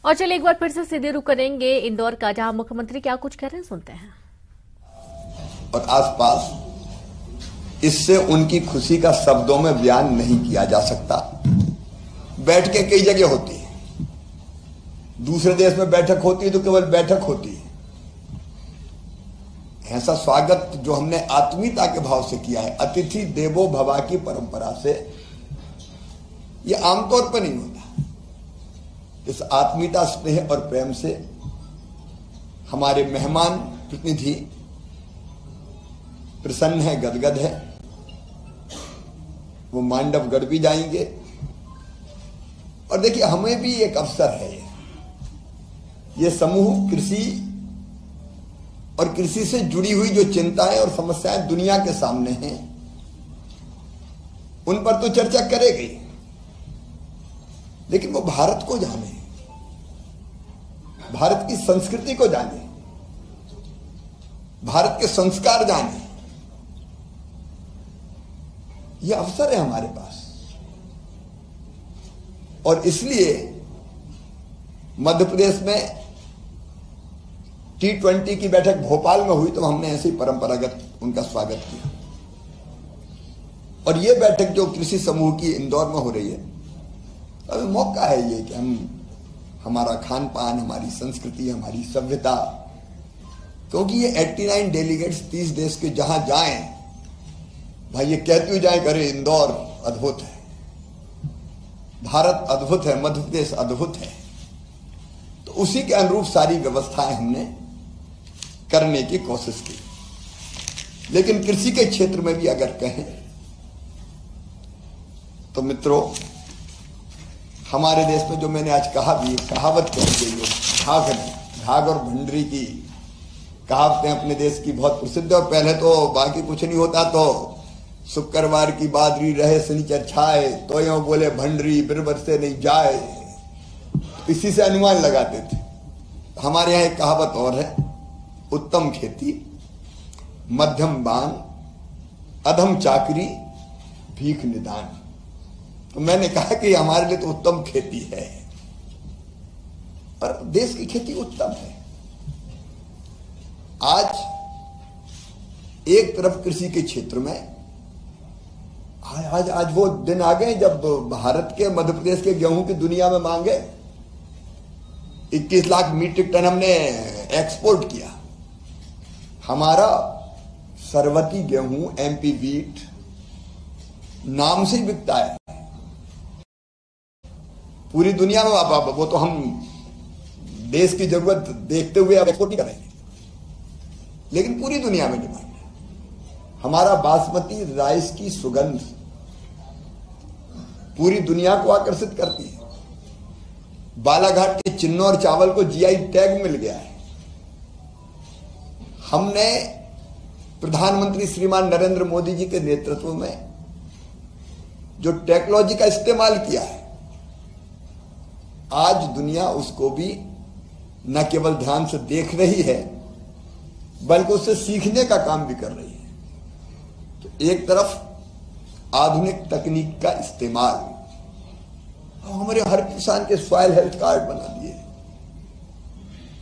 और चलिए एक बार फिर से सीधे रुख करेंगे इंदौर का, जहां मुख्यमंत्री क्या कुछ कह रहे हैं, सुनते हैं। और आसपास इससे उनकी खुशी का शब्दों में बयान नहीं किया जा सकता। बैठ के कई जगह होती है, दूसरे देश में बैठक होती है तो केवल बैठक होती है। ऐसा स्वागत जो हमने आत्मीयता के भाव से किया है, अतिथि देवो भव की परंपरा से, यह आमतौर पर नहीं होता। इस आत्मीयता, स्नेह और प्रेम से हमारे मेहमान प्रतिनिधि प्रसन्न है, गदगद है। वो मांडवगढ़ भी जाएंगे। और देखिए, हमें भी एक अवसर है। ये समूह कृषि और कृषि से जुड़ी हुई जो चिंताएं और समस्याएं दुनिया के सामने हैं, उन पर तो चर्चा करेगी, लेकिन वो भारत को जाने, भारत की संस्कृति को जाने, भारत के संस्कार जाने। यह अवसर है हमारे पास। और इसलिए मध्य प्रदेश में T20 की बैठक भोपाल में हुई तो हमने ऐसे ही परंपरागत उनका स्वागत किया। और यह बैठक जो कृषि समूह की इंदौर में हो रही है, अभी मौका है ये कि हम हमारा खान पान, हमारी संस्कृति, हमारी सभ्यता, क्योंकि ये 89 डेलीगेट्स 30 देश के जहां जाएं, भाई ये कहते हुए जाए, करे इंदौर अद्भुत है, भारत अद्भुत है, मध्य प्रदेश अद्भुत है। तो उसी के अनुरूप सारी व्यवस्थाएं हमने करने की कोशिश की। लेकिन कृषि के क्षेत्र में भी अगर कहें तो मित्रों, हमारे देश में जो मैंने आज कहा भी, कहावत कही गई है, घाघ और भंडरी की कहावतें अपने देश की बहुत प्रसिद्ध है। और पहले तो बाकी कुछ नहीं होता तो शुक्रवार की बादरी रहे शनिचर छाए, तो यो बोले भंडरी बिरबर से नहीं जाए, इसी से अनुमान लगाते थे। हमारे यहां एक कहावत और है, उत्तम खेती मध्यम बान अधम चाकरी भीख निदान। तो मैंने कहा कि हमारे लिए तो उत्तम खेती है, और देश की खेती उत्तम है। आज एक तरफ कृषि के क्षेत्र में आज वो दिन आ गए जब भारत के, मध्य प्रदेश के गेहूं की दुनिया में मांगे 21 लाख मीट्रिक टन हमने एक्सपोर्ट किया। हमारा सरवती गेहूं, MP वीट नाम से ही बिकता है पूरी दुनिया में। वो तो हम देश की जरूरत देखते हुए अब एक्सपोर्ट नहीं कर रहे हैं, लेकिन पूरी दुनिया में डिमांड है। हमारा बासमती राइस की सुगंध पूरी दुनिया को आकर्षित करती है। बालाघाट के चिन्नौर चावल को GI टैग मिल गया है। हमने प्रधानमंत्री श्रीमान नरेंद्र मोदी जी के नेतृत्व में जो टेक्नोलॉजी का इस्तेमाल किया है, आज दुनिया उसको भी न केवल ध्यान से देख रही है, बल्कि उससे सीखने का काम भी कर रही है। तो एक तरफ आधुनिक तकनीक का इस्तेमाल, हमारे हर किसान के सॉइल हेल्थ कार्ड बना दिए,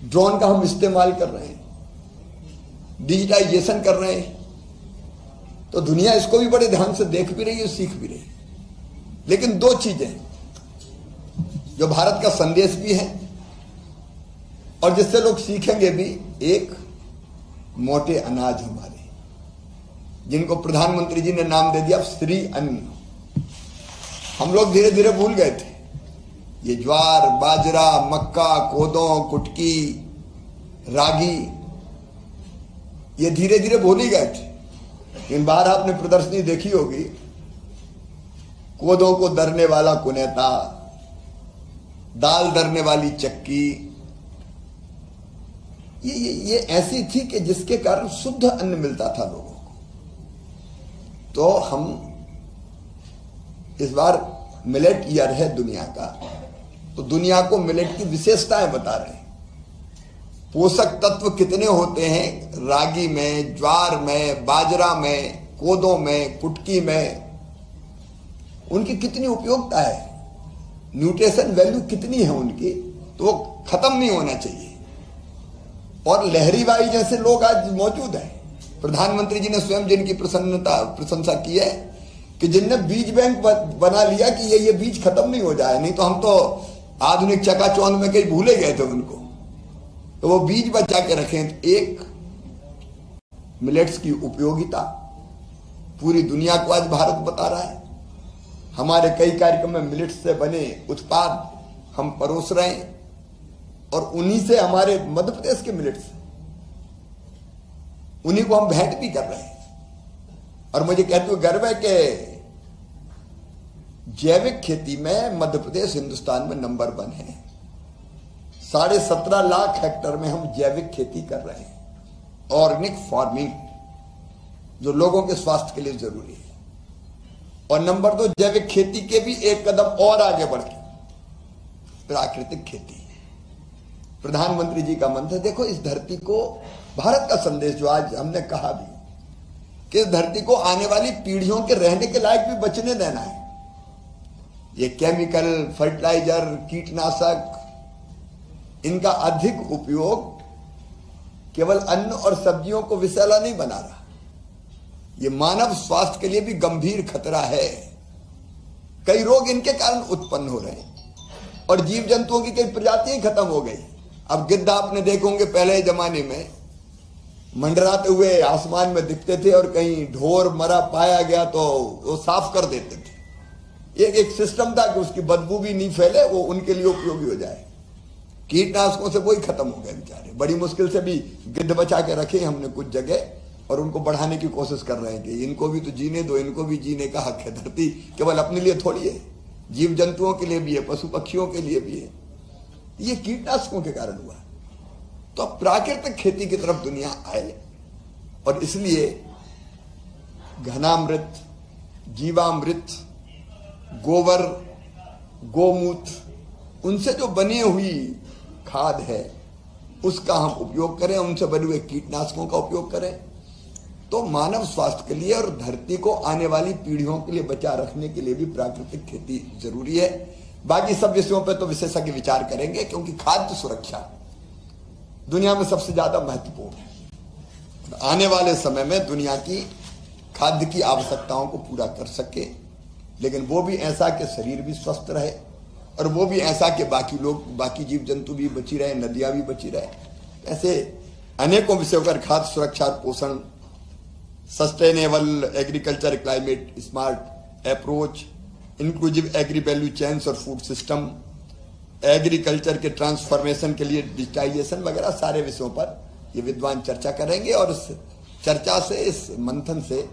ड्रोन का हम इस्तेमाल कर रहे हैं, डिजिटाइजेशन कर रहे हैं। तो दुनिया इसको भी बड़े ध्यान से देख भी रही है, सीख भी रही है। लेकिन दो चीजें जो भारत का संदेश भी है और जिससे लोग सीखेंगे भी, एक मोटे अनाज हमारे, जिनको प्रधानमंत्री जी ने नाम दे दिया श्री अन्न। हम लोग धीरे धीरे भूल गए थे। ये ज्वार, बाजरा, मक्का, कोदो, कुटकी, रागी, ये धीरे धीरे भूल ही गए थे। लेकिन बाहर आपने प्रदर्शनी देखी होगी, कोदों को दरने वाला कुनेता, दाल दरने वाली चक्की, ये ऐसी थी कि जिसके कारण शुद्ध अन्न मिलता था लोगों को। तो हम इस बार मिलेट ईयर है दुनिया का, तो दुनिया को मिलेट की विशेषताएं बता रहे हैं। पोषक तत्व कितने होते हैं रागी में, ज्वार में, बाजरा में, कोदों में, कुटकी में, उनकी कितनी उपयोगिता है, न्यूट्रिशन वैल्यू कितनी है उनकी, तो वो खत्म नहीं होना चाहिए। और लहरीबाई जैसे लोग आज मौजूद हैं। प्रधानमंत्री जी ने स्वयं जिनकी प्रशंसा की है कि जिनने बीज बैंक बना लिया कि ये बीज खत्म नहीं हो जाए, नहीं तो हम तो आधुनिक चकाचौंध में कहीं भूले गए थे उनको। तो वो बीज बचा के रखें। एक, मिलेट्स की उपयोगिता पूरी दुनिया को आज भारत बता रहा है। हमारे कई कार्यक्रम में मिलेट्स से बने उत्पाद हम परोस रहे हैं, और उन्हीं से हमारे मध्य प्रदेश के मिलेट्स, उन्हीं को हम भेंट भी कर रहे हैं। और मुझे कहते हुए गर्व है कि जैविक खेती में मध्य प्रदेश हिंदुस्तान में नंबर 1 है। 17.5 लाख हेक्टेयर में हम जैविक खेती कर रहे हैं, ऑर्गेनिक फार्मिंग, जो लोगों के स्वास्थ्य के लिए जरूरी है। और नंबर 2, जैविक खेती के भी एक कदम और आगे बढ़ के प्राकृतिक खेती। प्रधानमंत्री जी का मंत्र है, देखो इस धरती को, भारत का संदेश जो आज हमने कहा भी कि इस धरती को आने वाली पीढ़ियों के रहने के लायक भी बचने देना है। ये केमिकल, फर्टिलाइजर, कीटनाशक, इनका अधिक उपयोग केवल अन्न और सब्जियों को विषैला नहीं बना रहा, ये मानव स्वास्थ्य के लिए भी गंभीर खतरा है। कई रोग इनके कारण उत्पन्न हो रहे हैं, और जीव जंतुओं की कई प्रजातियां खत्म हो गई। अब गिद्ध आपने देखे होंगे, पहले जमाने में मंडराते हुए आसमान में दिखते थे, और कहीं ढोर मरा पाया गया तो वो साफ कर देते थे। एक सिस्टम था कि उसकी बदबू भी नहीं फैले, वो उनके लिए उपयोगी हो जाए। कीटनाशकों से वही खत्म हो गए बेचारे। बड़ी मुश्किल से भी गिद्ध बचा के रखे हमने कुछ जगह, और उनको बढ़ाने की कोशिश कर रहे हैं कि इनको भी तो जीने दो, इनको भी जीने का हक है। धरती केवल अपने लिए थोड़ी है, जीव जंतुओं के लिए भी है, पशु पक्षियों के लिए भी है। ये कीटनाशकों के कारण हुआ। तो अब प्राकृतिक खेती की तरफ दुनिया आए, और इसलिए घनामृत, जीवामृत, गोबर, गोमूत्र, उनसे जो बनी हुई खाद है उसका हम उपयोग करें, उनसे बने हुए कीटनाशकों का उपयोग करें, तो मानव स्वास्थ्य के लिए और धरती को आने वाली पीढ़ियों के लिए बचा रखने के लिए भी प्राकृतिक खेती जरूरी है। बाकी सब विषयों पर तो विशेषज्ञ विचार करेंगे, क्योंकि खाद्य सुरक्षा दुनिया में सबसे ज्यादा महत्वपूर्ण है। आने वाले समय में दुनिया की खाद्य की आवश्यकताओं को पूरा कर सके, लेकिन वो भी ऐसा कि शरीर भी स्वस्थ रहे, और वो भी ऐसा कि बाकी लोग, बाकी जीव जंतु भी बची रहे, नदियां भी बची रहे। ऐसे अनेकों विषयों पर खाद्य सुरक्षा और पोषण, sustainable agriculture, climate smart approach, inclusive agri value chains और फूड सिस्टम, एग्रीकल्चर के ट्रांसफॉर्मेशन के लिए डिजिटाइजेशन वगैरह सारे विषयों पर ये विद्वान चर्चा करेंगे, और इस चर्चा से, इस मंथन से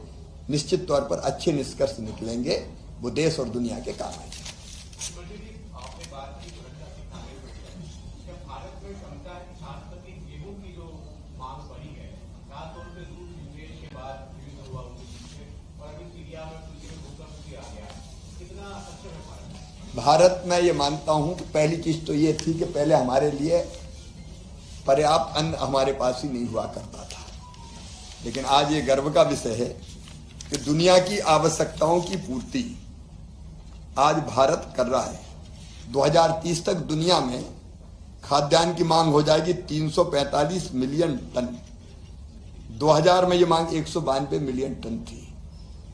निश्चित तौर पर अच्छे निष्कर्ष निकलेंगे, वो देश और दुनिया के काम आएंगे। भारत में ये मानता हूं कि पहली चीज तो ये थी कि पहले हमारे लिए पर्याप्त अन्न हमारे पास ही नहीं हुआ करता था, लेकिन आज ये गर्व का विषय है कि दुनिया की आवश्यकताओं की पूर्ति आज भारत कर रहा है। 2030 तक दुनिया में खाद्यान्न की मांग हो जाएगी 345 मिलियन टन। 2000 में ये मांग 192 मिलियन टन थी।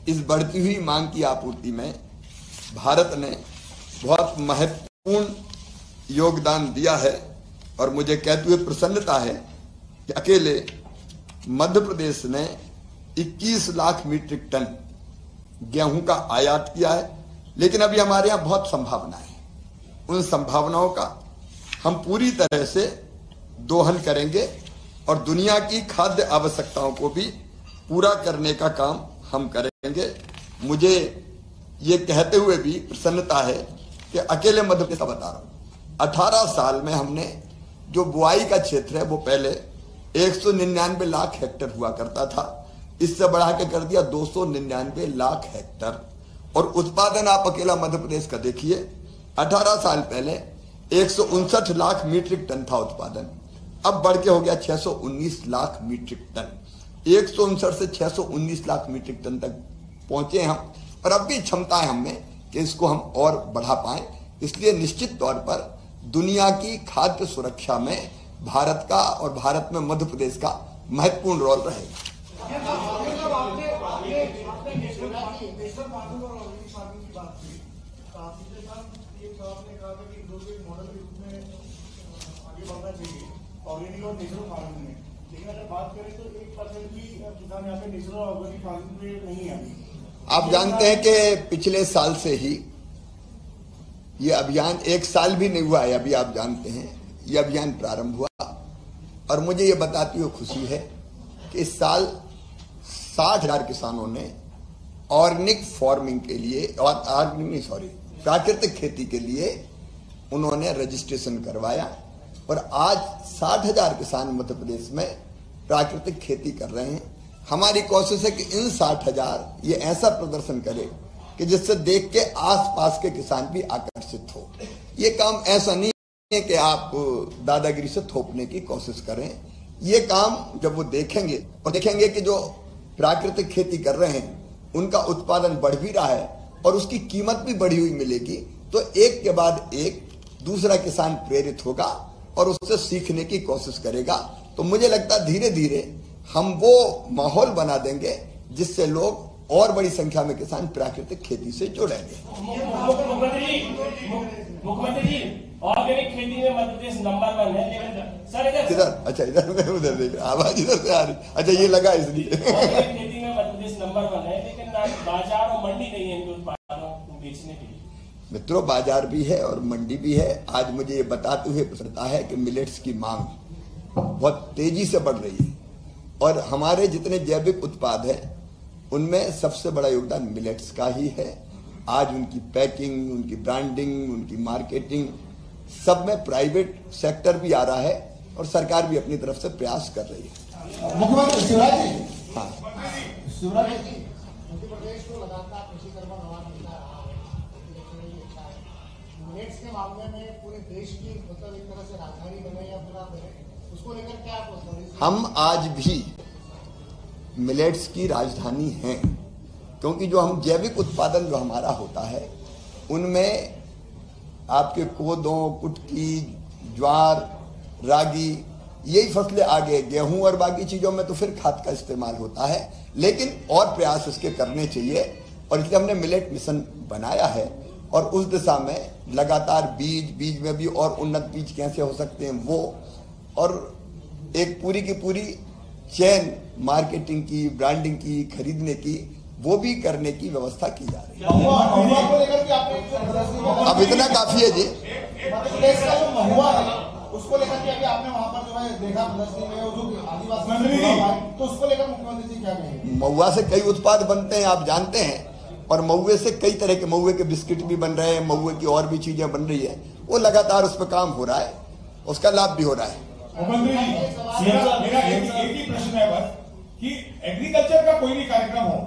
इस बढ़ती हुई मांग की आपूर्ति में भारत ने बहुत महत्वपूर्ण योगदान दिया है, और मुझे कहते हुए प्रसन्नता है कि अकेले मध्य प्रदेश ने 21 लाख मीट्रिक टन गेहूं का आयात किया है। लेकिन अभी हमारे यहां बहुत संभावना है, उन संभावनाओं का हम पूरी तरह से दोहन करेंगे, और दुनिया की खाद्य आवश्यकताओं को भी पूरा करने का काम हम करेंगे। मुझे ये कहते हुए भी प्रसन्नता है कि अकेले मध्य प्रदेश का बता रहा हूं, 18 साल में हमने जो बुआई का क्षेत्र है वो पहले 199 लाख हेक्टेयर हुआ करता था, इससे बढ़ा के कर दिया 299 लाख हेक्टेयर। और उत्पादन आप अकेला मध्य प्रदेश का देखिए, 18 साल पहले 159 लाख मीट्रिक टन था उत्पादन, अब बढ़ के हो गया 619 लाख मीट्रिक टन। 159 से 619 लाख मीट्रिक टन तक पहुंचे हम, और अब भी क्षमता है हमें कि इसको हम और बढ़ा पाए। इसलिए निश्चित तौर पर दुनिया की खाद्य सुरक्षा में भारत का और भारत में मध्य प्रदेश का महत्वपूर्ण रोल रहेगा। लेकिन अगर बात करें तो 1% भी किसान यहाँ पे नेचुरल ऑर्गेनिक फार्मिंग में नहीं है अभी। आप जानते हैं कि पिछले साल से ही ये अभियान, 1 साल भी नहीं हुआ है अभी, आप जानते हैं ये अभियान प्रारंभ हुआ और मुझे ये बताती हुई खुशी है कि इस साल 60,000 किसानों ने ऑर्गेनिक फार्मिंग के लिए और प्राकृतिक खेती के लिए उन्होंने रजिस्ट्रेशन करवाया और आज 60,000 किसान मध्य प्रदेश में प्राकृतिक खेती कर रहे हैं। हमारी कोशिश है कि इन 60,000 ये ऐसा प्रदर्शन करे कि जिससे देख के आसपास के किसान भी आकर्षित हो। ये काम ऐसा नहीं है कि आप दादागिरी से थोपने की कोशिश करें। ये काम जब वो देखेंगे और देखेंगे कि जो प्राकृतिक खेती कर रहे हैं उनका उत्पादन बढ़ भी रहा है और उसकी कीमत भी बढ़ी हुई मिलेगी, तो एक के बाद एक दूसरा किसान प्रेरित होगा और उससे सीखने की कोशिश करेगा। तो मुझे लगता है धीरे धीरे हम वो माहौल बना देंगे जिससे लोग और बड़ी संख्या में किसान प्राकृतिक खेती से जुड़ेंगे। मुख्यमंत्री जी, ऑर्गेनिक खेती में मध्य प्रदेश नंबर 1 है, लेकिन सर इधर, अच्छा इधर, मैं उधर देख रहा, आवाज इधर से आ रही, अच्छा ये लगा इसलिए। ऑर्गेनिक खेती में मध्य प्रदेश नंबर 1 है, लेकिन बाजार और मंडी नहीं है इनके उत्पादों को बेचने के लिए। मित्रों, बाजार भी है और मंडी भी है। आज मुझे ये बताते हुए पता है कि मिलेट्स की मांग बहुत तेजी से बढ़ रही है और हमारे जितने जैविक उत्पाद है उनमें सबसे बड़ा योगदान मिलेट्स का ही है। आज उनकी पैकिंग, उनकी ब्रांडिंग, उनकी मार्केटिंग सब में प्राइवेट सेक्टर भी आ रहा है और सरकार भी अपनी तरफ से प्रयास कर रही है। मुख्यमंत्री शिवराज जी, हाँ, शिवराज जी, मध्य प्रदेश को लगातार कृषि कर्म अवार्ड मिलता रहा है, मिलेट्स के मामले में पूरे देश की मतलब एक तरह से राजधानी बने या पूरा बने, उसको लेकर क्या आप? हम आज भी मिलेट्स की राजधानी हैं क्योंकि जो हम जैविक उत्पादन जो हमारा होता है उनमें आपके कोदों, कुटकी, ज्वार, रागी, यही फसलें आगे, गेहूं और बाकी चीजों में तो फिर खाद का इस्तेमाल होता है, लेकिन और प्रयास इसके करने चाहिए और इसलिए हमने मिलेट मिशन बनाया है और उस दिशा में लगातार बीज में भी और उन्नत बीज कैसे हो सकते हैं वो, और एक पूरी की पूरी चेन मार्केटिंग की, ब्रांडिंग की, खरीदने की, वो भी करने की व्यवस्था की जा रही है। महुआ को लेकर के आपने अब इतना काफी है जी। प्रदेश का जो महुआ है उसको लेकर के अभी आपने वहां पर जो है देखा प्रदर्शनी में, जो आदिवासी, तो उसको लेकर मुख्यमंत्री जी क्या कहेंगे? महुआ से कई उत्पाद बनते हैं, आप जानते हैं, और महुए से कई तरह के, महुए के बिस्किट भी बन रहे हैं, महुए की और भी चीजें बन रही है, वो लगातार उस पर काम हो रहा है, उसका लाभ भी हो रहा है। मेरा एक ही प्रश्न है बस कि एग्रीकल्चर का कोई भी कार्यक्रम हो